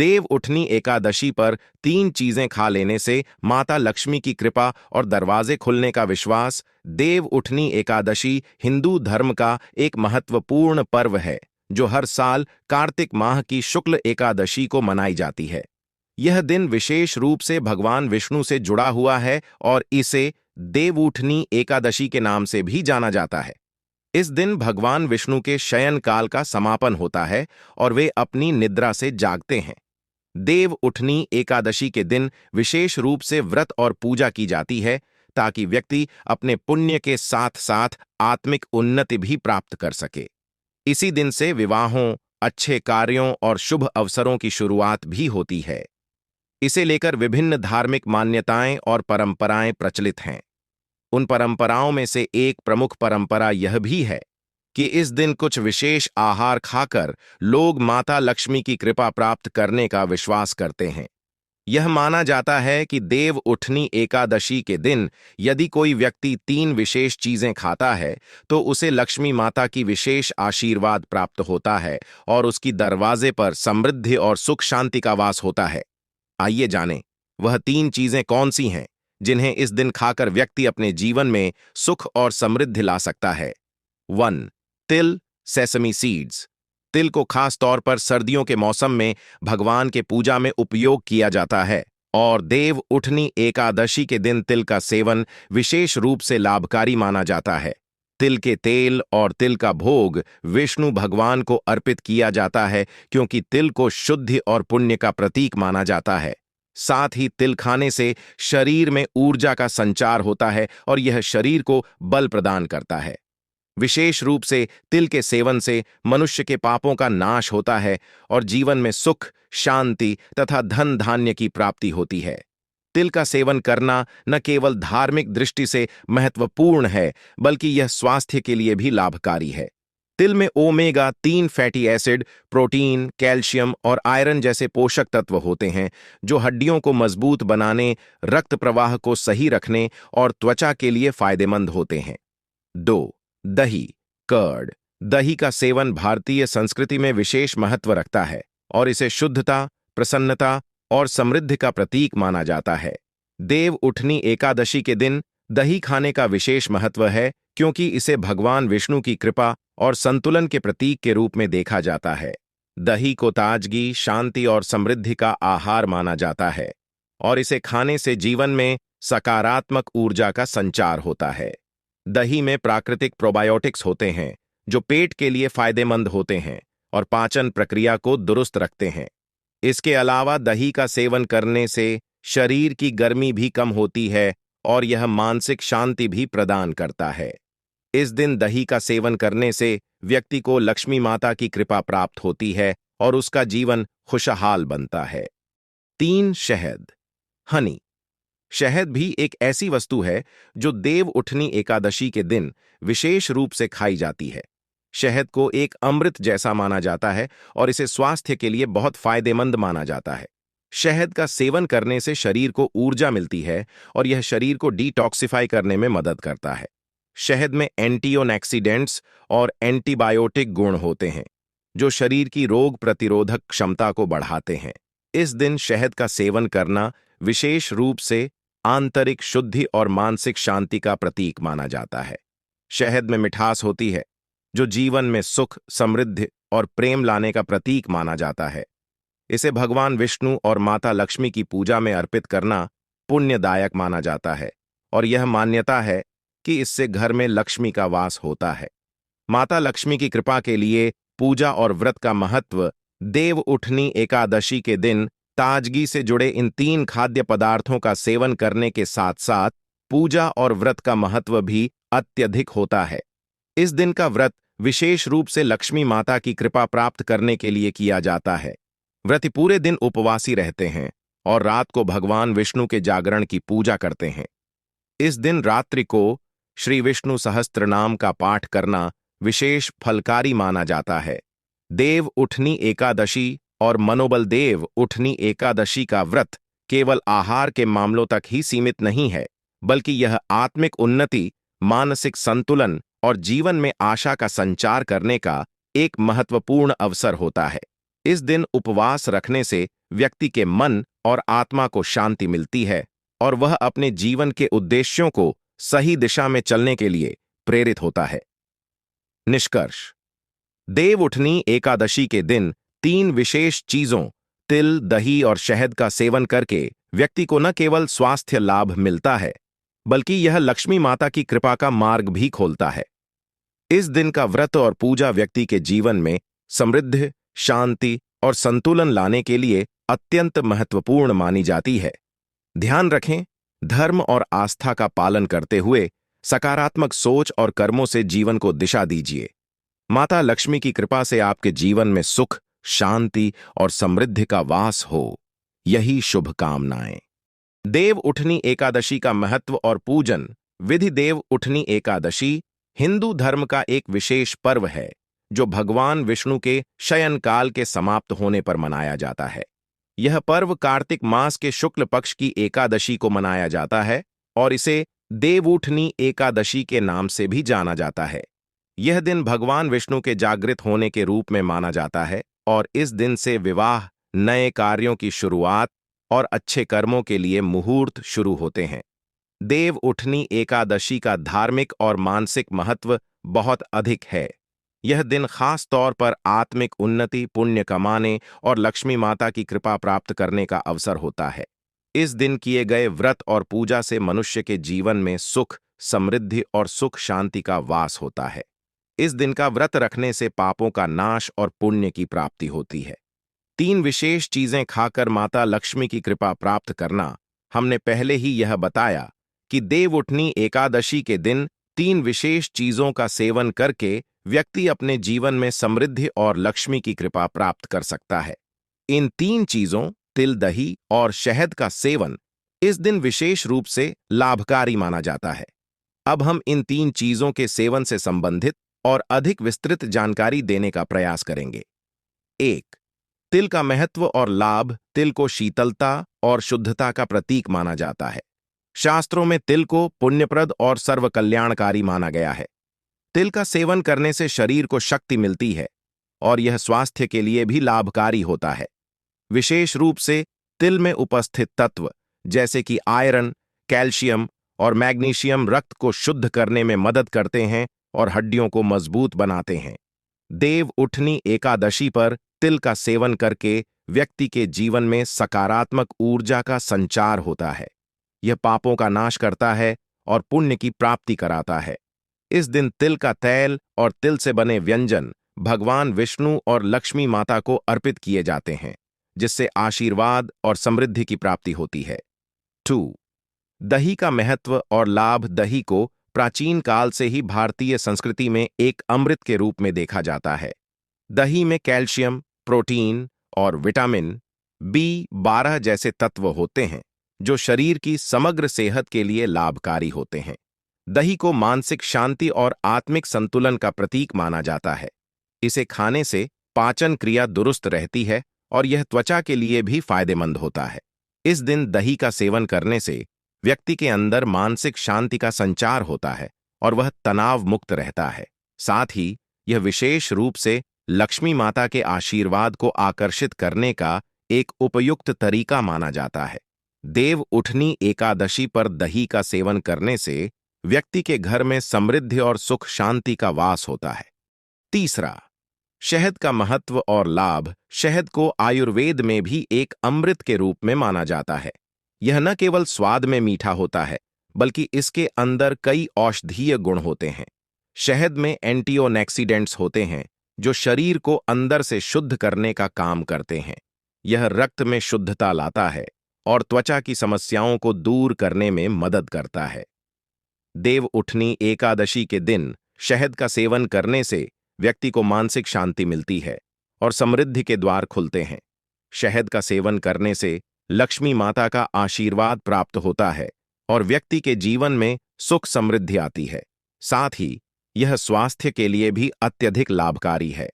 देव उठनी एकादशी पर 3 चीजें खा लेने से माता लक्ष्मी की कृपा और दरवाजे खुलने का विश्वास। देव उठनी एकादशी हिंदू धर्म का एक महत्वपूर्ण पर्व है जो हर साल कार्तिक माह की शुक्ल एकादशी को मनाई जाती है। यह दिन विशेष रूप से भगवान विष्णु से जुड़ा हुआ है और इसे देवउठनी एकादशी के नाम से भी जाना जाता है। इस दिन भगवान विष्णु के शयन काल का समापन होता है और वे अपनी निद्रा से जागते हैं। देव उठनी एकादशी के दिन विशेष रूप से व्रत और पूजा की जाती है ताकि व्यक्ति अपने पुण्य के साथ साथ आत्मिक उन्नति भी प्राप्त कर सके। इसी दिन से विवाहों, अच्छे कार्यों और शुभ अवसरों की शुरुआत भी होती है। इसे लेकर विभिन्न धार्मिक मान्यताएं और परंपराएं प्रचलित हैं। उन परंपराओं में से एक प्रमुख परंपरा यह भी है कि इस दिन कुछ विशेष आहार खाकर लोग माता लक्ष्मी की कृपा प्राप्त करने का विश्वास करते हैं। यह माना जाता है कि देव उठनी एकादशी के दिन यदि कोई व्यक्ति 3 विशेष चीजें खाता है तो उसे लक्ष्मी माता की विशेष आशीर्वाद प्राप्त होता है और उसकी दरवाजे पर समृद्धि और सुख शांति का वास होता है। आइए जानें वह 3 चीजें कौन सी हैं जिन्हें इस दिन खाकर व्यक्ति अपने जीवन में सुख और समृद्धि ला सकता है। 1. तिल, सेसमी सीड्स। तिल को खास तौर पर सर्दियों के मौसम में भगवान के पूजा में उपयोग किया जाता है और देव उठनी एकादशी के दिन तिल का सेवन विशेष रूप से लाभकारी माना जाता है। तिल के तेल और तिल का भोग विष्णु भगवान को अर्पित किया जाता है क्योंकि तिल को शुद्धि और पुण्य का प्रतीक माना जाता है। साथ ही तिल खाने से शरीर में ऊर्जा का संचार होता है और यह शरीर को बल प्रदान करता है। विशेष रूप से तिल के सेवन से मनुष्य के पापों का नाश होता है और जीवन में सुख, शांति तथा धन धान्य की प्राप्ति होती है। तिल का सेवन करना न केवल धार्मिक दृष्टि से महत्वपूर्ण है बल्कि यह स्वास्थ्य के लिए भी लाभकारी है। तिल में omega 3 fatty acid, protein, calcium और आयरन जैसे पोषक तत्व होते हैं जो हड्डियों को मजबूत बनाने, रक्त प्रवाह को सही रखने और त्वचा के लिए फायदेमंद होते हैं। 2. दही, कर्ड। दही का सेवन भारतीय संस्कृति में विशेष महत्व रखता है और इसे शुद्धता, प्रसन्नता और समृद्धि का प्रतीक माना जाता है। देव उठनी एकादशी के दिन दही खाने का विशेष महत्व है क्योंकि इसे भगवान विष्णु की कृपा और संतुलन के प्रतीक के रूप में देखा जाता है। दही को ताजगी, शांति और समृद्धि का आहार माना जाता है और इसे खाने से जीवन में सकारात्मक ऊर्जा का संचार होता है। दही में प्राकृतिक प्रोबायोटिक्स होते हैं जो पेट के लिए फायदेमंद होते हैं और पाचन प्रक्रिया को दुरुस्त रखते हैं। इसके अलावा दही का सेवन करने से शरीर की गर्मी भी कम होती है और यह मानसिक शांति भी प्रदान करता है। इस दिन दही का सेवन करने से व्यक्ति को लक्ष्मी माता की कृपा प्राप्त होती है और उसका जीवन खुशहाल बनता है। 3. शहद, हनी। शहद भी एक ऐसी वस्तु है जो देव उठनी एकादशी के दिन विशेष रूप से खाई जाती है। शहद को एक अमृत जैसा माना जाता है और इसे स्वास्थ्य के लिए बहुत फायदेमंद माना जाता है। शहद का सेवन करने से शरीर को ऊर्जा मिलती है और यह शरीर को डिटॉक्सिफाई करने में मदद करता है। शहद में एंटीऑक्सीडेंट्स और एंटीबायोटिक गुण होते हैं जो शरीर की रोग प्रतिरोधक क्षमता को बढ़ाते हैं। इस दिन शहद का सेवन करना विशेष रूप से आंतरिक शुद्धि और मानसिक शांति का प्रतीक माना जाता है। शहद में मिठास होती है जो जीवन में सुख, समृद्धि और प्रेम लाने का प्रतीक माना जाता है। इसे भगवान विष्णु और माता लक्ष्मी की पूजा में अर्पित करना पुण्यदायक माना जाता है और यह मान्यता है कि इससे घर में लक्ष्मी का वास होता है। माता लक्ष्मी की कृपा के लिए पूजा और व्रत का महत्व। देव उठनी एकादशी के दिन ताजगी से जुड़े इन 3 खाद्य पदार्थों का सेवन करने के साथ साथ पूजा और व्रत का महत्व भी अत्यधिक होता है। इस दिन का व्रत विशेष रूप से लक्ष्मी माता की कृपा प्राप्त करने के लिए किया जाता है। व्रती पूरे दिन उपवासी रहते हैं और रात को भगवान विष्णु के जागरण की पूजा करते हैं। इस दिन रात्रि को श्री विष्णु सहस्त्र नाम का पाठ करना विशेष फलकारी माना जाता है। देव उठनी एकादशी और मनोबल देव उठनी एकादशी का व्रत केवल आहार के मामलों तक ही सीमित नहीं है बल्कि यह आत्मिक उन्नति, मानसिक संतुलन और जीवन में आशा का संचार करने का एक महत्वपूर्ण अवसर होता है। इस दिन उपवास रखने से व्यक्ति के मन और आत्मा को शांति मिलती है और वह अपने जीवन के उद्देश्यों को सही दिशा में चलने के लिए प्रेरित होता है। निष्कर्ष: देव उठनी एकादशी के दिन 3 विशेष चीजों तिल, दही और शहद का सेवन करके व्यक्ति को न केवल स्वास्थ्य लाभ मिलता है, बल्कि यह लक्ष्मी माता की कृपा का मार्ग भी खोलता है। इस दिन का व्रत और पूजा व्यक्ति के जीवन में समृद्धि, शांति और संतुलन लाने के लिए अत्यंत महत्वपूर्ण मानी जाती है। ध्यान रखें, धर्म और आस्था का पालन करते हुए सकारात्मक सोच और कर्मों से जीवन को दिशा दीजिए। माता लक्ष्मी की कृपा से आपके जीवन में सुख, शांति और समृद्धि का वास हो, यही शुभकामनाएं। देव उठनी एकादशी का महत्व और पूजन विधि। देव उठनी एकादशी हिंदू धर्म का एक विशेष पर्व है जो भगवान विष्णु के शयन काल के समाप्त होने पर मनाया जाता है। यह पर्व कार्तिक मास के शुक्ल पक्ष की एकादशी को मनाया जाता है और इसे देवउठनी एकादशी के नाम से भी जाना जाता है। यह दिन भगवान विष्णु के जागृत होने के रूप में माना जाता है और इस दिन से विवाह, नए कार्यों की शुरुआत और अच्छे कर्मों के लिए मुहूर्त शुरू होते हैं। देव उठनी एकादशी का धार्मिक और मानसिक महत्व बहुत अधिक है। यह दिन खास तौर पर आत्मिक उन्नति, पुण्य कमाने और लक्ष्मी माता की कृपा प्राप्त करने का अवसर होता है। इस दिन किए गए व्रत और पूजा से मनुष्य के जीवन में सुख, समृद्धि और सुख शांति का वास होता है। इस दिन का व्रत रखने से पापों का नाश और पुण्य की प्राप्ति होती है। 3 विशेष चीजें खाकर माता लक्ष्मी की कृपा प्राप्त करना। हमने पहले ही यह बताया कि देवउठनी एकादशी के दिन 3 विशेष चीजों का सेवन करके व्यक्ति अपने जीवन में समृद्धि और लक्ष्मी की कृपा प्राप्त कर सकता है। इन 3 चीजों तिल, दही और शहद का सेवन इस दिन विशेष रूप से लाभकारी माना जाता है। अब हम इन 3 चीजों के सेवन से संबंधित और अधिक विस्तृत जानकारी देने का प्रयास करेंगे। 1. तिल का महत्व और लाभ। तिल को शीतलता और शुद्धता का प्रतीक माना जाता है। शास्त्रों में तिल को पुण्यप्रद और सर्वकल्याणकारी माना गया है। तिल का सेवन करने से शरीर को शक्ति मिलती है और यह स्वास्थ्य के लिए भी लाभकारी होता है। विशेष रूप से तिल में उपस्थित तत्व जैसे कि आयरन, कैल्शियम और मैग्नीशियम रक्त को शुद्ध करने में मदद करते हैं और हड्डियों को मजबूत बनाते हैं। देव उठनी एकादशी पर तिल का सेवन करके व्यक्ति के जीवन में सकारात्मक ऊर्जा का संचार होता है। यह पापों का नाश करता है और पुण्य की प्राप्ति कराता है। इस दिन तिल का तेल और तिल से बने व्यंजन भगवान विष्णु और लक्ष्मी माता को अर्पित किए जाते हैं, जिससे आशीर्वाद और समृद्धि की प्राप्ति होती है। 2. दही का महत्व और लाभ। दही को प्राचीन काल से ही भारतीय संस्कृति में एक अमृत के रूप में देखा जाता है। दही में कैल्शियम, प्रोटीन और विटामिन B12 जैसे तत्व होते हैं जो शरीर की समग्र सेहत के लिए लाभकारी होते हैं। दही को मानसिक शांति और आत्मिक संतुलन का प्रतीक माना जाता है। इसे खाने से पाचन क्रिया दुरुस्त रहती है और यह त्वचा के लिए भी फायदेमंद होता है। इस दिन दही का सेवन करने से व्यक्ति के अंदर मानसिक शांति का संचार होता है और वह तनाव मुक्त रहता है। साथ ही यह विशेष रूप से लक्ष्मी माता के आशीर्वाद को आकर्षित करने का एक उपयुक्त तरीका माना जाता है। देव उठनी एकादशी पर दही का सेवन करने से व्यक्ति के घर में समृद्धि और सुख शांति का वास होता है। 3. शहद का महत्व और लाभ। शहद को आयुर्वेद में भी एक अमृत के रूप में माना जाता है। यह न केवल स्वाद में मीठा होता है, बल्कि इसके अंदर कई औषधीय गुण होते हैं। शहद में एंटीऑक्सीडेंट्स होते हैं जो शरीर को अंदर से शुद्ध करने का काम करते हैं। यह रक्त में शुद्धता लाता है और त्वचा की समस्याओं को दूर करने में मदद करता है। देव उठनी एकादशी के दिन शहद का सेवन करने से व्यक्ति को मानसिक शांति मिलती है और समृद्धि के द्वार खुलते हैं। शहद का सेवन करने से लक्ष्मी माता का आशीर्वाद प्राप्त होता है और व्यक्ति के जीवन में सुख समृद्धि आती है। साथ ही यह स्वास्थ्य के लिए भी अत्यधिक लाभकारी है।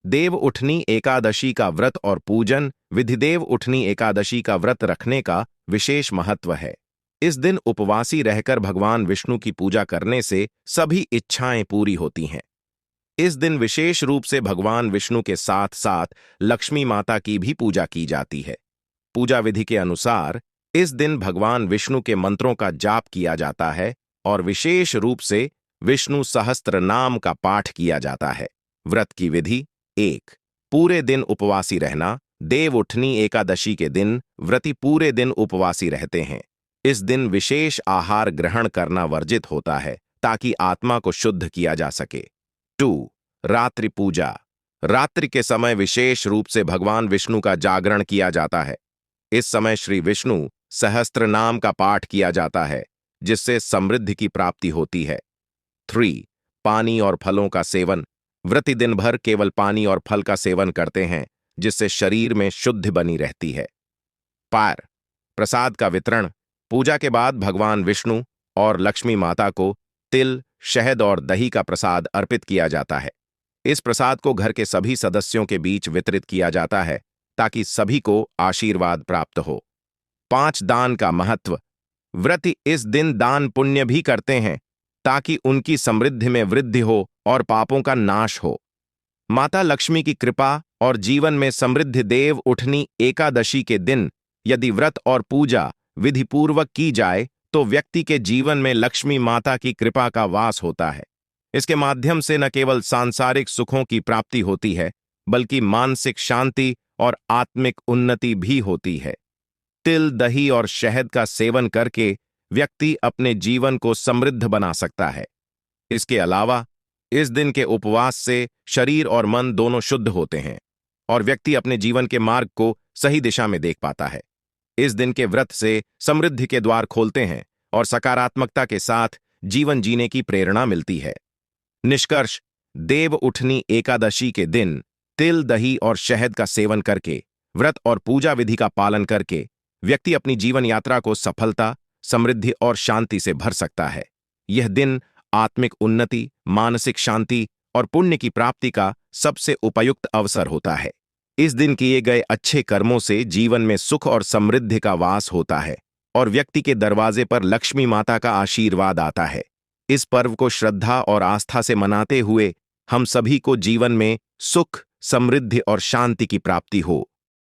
देव उठनी एकादशी का व्रत और पूजन विधि। देव उठनी एकादशी का व्रत रखने का विशेष महत्व है। इस दिन उपवासी रहकर भगवान विष्णु की पूजा करने से सभी इच्छाएं पूरी होती हैं। इस दिन विशेष रूप से भगवान विष्णु के साथ साथ लक्ष्मी माता की भी पूजा की जाती है। पूजा विधि के अनुसार इस दिन भगवान विष्णु के मंत्रों का जाप किया जाता है और विशेष रूप से विष्णु सहस्त्र नाम का पाठ किया जाता है। व्रत की विधि 1। पूरे दिन उपवासी रहना। देव उठनी एकादशी के दिन व्रती पूरे दिन उपवासी रहते हैं। इस दिन विशेष आहार ग्रहण करना वर्जित होता है ताकि आत्मा को शुद्ध किया जा सके। 2। रात्रि पूजा। रात्रि के समय विशेष रूप से भगवान विष्णु का जागरण किया जाता है। इस समय श्री विष्णु सहस्त्र नाम का पाठ किया जाता है जिससे समृद्धि की प्राप्ति होती है। 3। पानी और फलों का सेवन। व्रती दिन भर केवल पानी और फल का सेवन करते हैं जिससे शरीर में शुद्धि बनी रहती है। 4। प्रसाद का वितरण। पूजा के बाद भगवान विष्णु और लक्ष्मी माता को तिल, शहद और दही का प्रसाद अर्पित किया जाता है। इस प्रसाद को घर के सभी सदस्यों के बीच वितरित किया जाता है ताकि सभी को आशीर्वाद प्राप्त हो। 5। दान का महत्व। व्रती इस दिन दान पुण्य भी करते हैं ताकि उनकी समृद्धि में वृद्धि हो और पापों का नाश हो। माता लक्ष्मी की कृपा और जीवन में समृद्धि। देव उठनी एकादशी के दिन यदि व्रत और पूजा विधिपूर्वक की जाए तो व्यक्ति के जीवन में लक्ष्मी माता की कृपा का वास होता है। इसके माध्यम से न केवल सांसारिक सुखों की प्राप्ति होती है बल्कि मानसिक शांति और आत्मिक उन्नति भी होती है। तिल, दही और शहद का सेवन करके व्यक्ति अपने जीवन को समृद्ध बना सकता है। इसके अलावा इस दिन के उपवास से शरीर और मन दोनों शुद्ध होते हैं और व्यक्ति अपने जीवन के मार्ग को सही दिशा में देख पाता है। इस दिन के व्रत से समृद्धि के द्वार खोलते हैं और सकारात्मकता के साथ जीवन जीने की प्रेरणा मिलती है। निष्कर्ष, देव उठनी एकादशी के दिन तिल, दही और शहद का सेवन करके, व्रत और पूजा विधि का पालन करके व्यक्ति अपनी जीवन यात्रा को सफलता, समृद्धि और शांति से भर सकता है। यह दिन आत्मिक उन्नति, मानसिक शांति और पुण्य की प्राप्ति का सबसे उपयुक्त अवसर होता है। इस दिन किए गए अच्छे कर्मों से जीवन में सुख और समृद्धि का वास होता है और व्यक्ति के दरवाजे पर लक्ष्मी माता का आशीर्वाद आता है। इस पर्व को श्रद्धा और आस्था से मनाते हुए हम सभी को जीवन में सुख, समृद्धि और शांति की प्राप्ति हो।